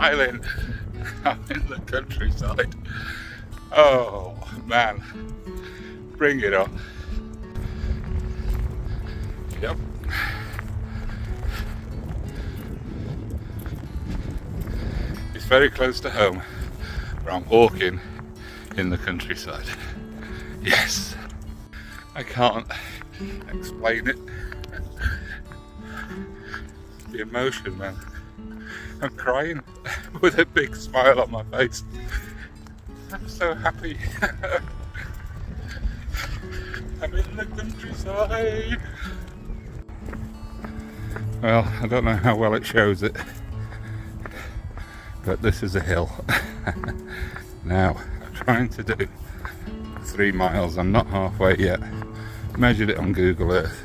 smiling. I'm in the countryside. Oh man, bring it on. Yep. It's very close to home, but I'm walking in the countryside. Yes, I can't explain it. The emotion, man. I'm crying with a big smile on my face. I'm so happy. I'm in the countryside. Well, I don't know how well it shows it, but this is a hill. Now, I'm trying to do 3 miles. I'm not halfway yet. Measured it on Google Earth,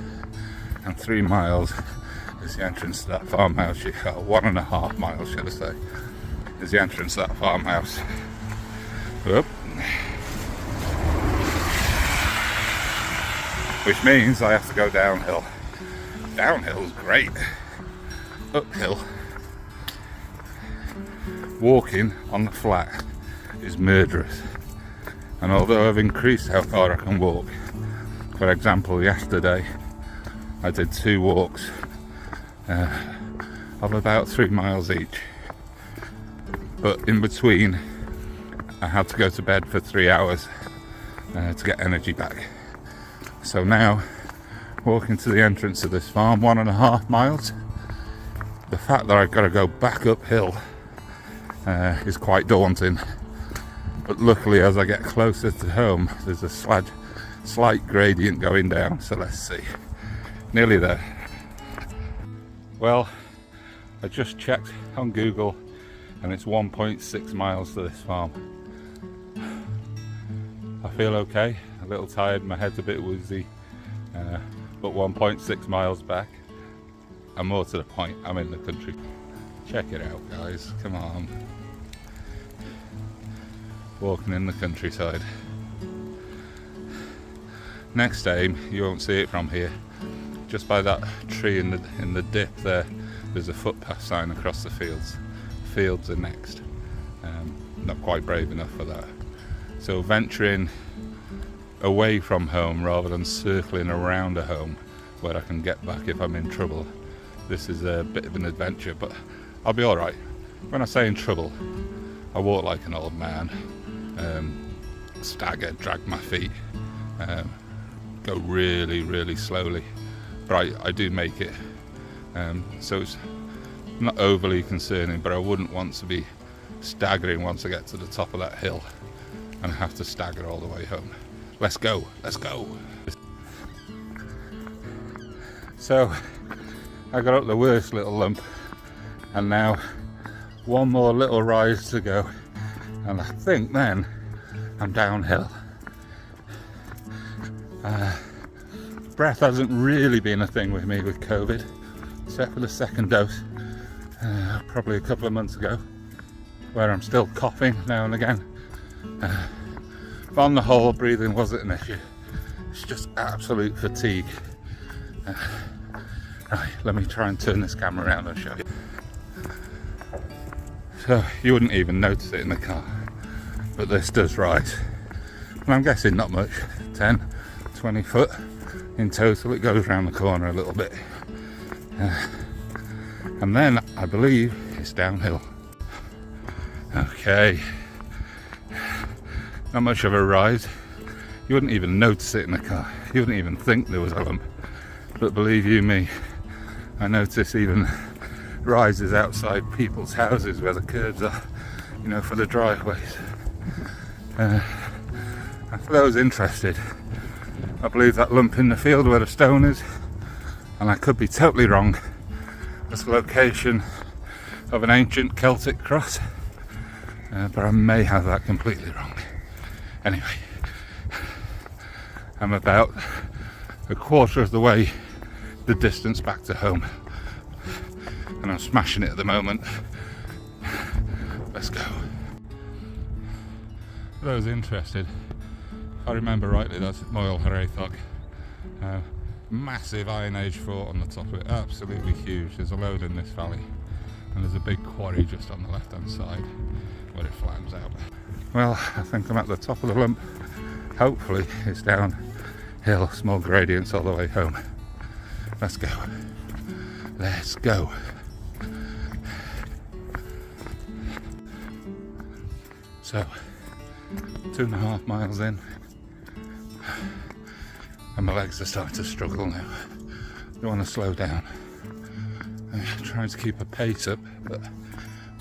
and 3 miles is the entrance to that farmhouse. 1.5 miles, should I say, is the entrance to that farmhouse. Whoop. Which means I have to go downhill. Downhill's great. Uphill, walking on the flat is murderous. And although I've increased how far I can walk, for example, yesterday I did 2 walks of about 3 miles each, but in between I had to go to bed for 3 hours to get energy back. So now, walking to the entrance of this farm, 1.5 miles, the fact that I've got to go back uphill is quite daunting. But luckily, as I get closer to home, there's a slight gradient going down, so let's see. Nearly there. Well, I just checked on Google and it's 1.6 miles to this farm. I feel okay, a little tired, my head's a bit woozy, but 1.6 miles back, and more to the point, I'm in the country. Check it out, guys, come on. Walking in the countryside. Next aim, you won't see it from here, just by that tree in the dip there's a footpath sign across the fields. Fields are next. Not quite brave enough for that. So venturing away from home rather than circling around a home where I can get back if I'm in trouble. This is a bit of an adventure, but I'll be alright. When I say in trouble, I walk like an old man, stagger, drag my feet, go really, really slowly, but I do make it. So it's not overly concerning, but I wouldn't want to be staggering once I get to the top of that hill and have to stagger all the way home. Let's go, let's go. So I got up the worst little lump, and now one more little rise to go, and I think then I'm downhill. Breath hasn't really been a thing with me with COVID, except for the second dose, probably a couple of months ago, where I'm still coughing now and again. But on the whole, breathing wasn't an issue. It's just absolute fatigue. Right, let me try and turn this camera around and show you. So you wouldn't even notice it in the car, but this does rise. And I'm guessing not much, 10, 20 foot in total. It goes around the corner a little bit. And then I believe it's downhill. Okay. Not much of a rise. You wouldn't even notice it in the car. You wouldn't even think there was a lump. But believe you me, I notice even rises outside people's houses where the curbs are, you know, for the driveways. And for those interested, I believe that lump in the field where the stone is, and I could be totally wrong, it's the location of an ancient Celtic cross, but I may have that completely wrong. Anyway, I'm about a quarter of the way the distance back to home, and I'm smashing it at the moment. Let's go. For those interested, if I remember rightly, that's Moel Haraethog. Massive Iron Age fort on the top of it, absolutely huge. There's a load in this valley. and there's a big quarry just on the left hand side where it flattens out. Well, I think I'm at the top of the lump. Hopefully it's downhill, small gradients all the way home. Let's go. Let's go. So, 2.5 miles in, and my legs are starting to struggle now. Don't want to slow down. I'm trying to keep a pace up, but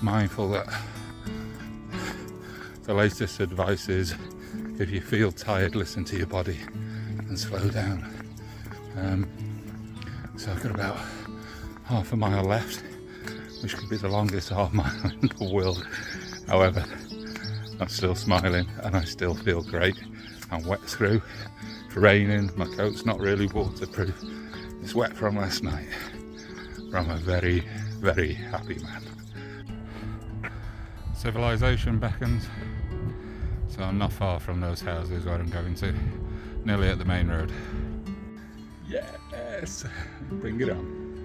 mindful that the latest advice is if you feel tired, listen to your body and slow down. So I've got about half a mile left, which could be the longest half mile in the world. However, I'm still smiling and I still feel great. I'm wet through, it's raining, my coat's not really waterproof. It's wet from last night. But I'm a very, very happy man. Civilization beckons. So I'm not far from those houses where I'm going to. Nearly at the main road. Yes! Bring it on.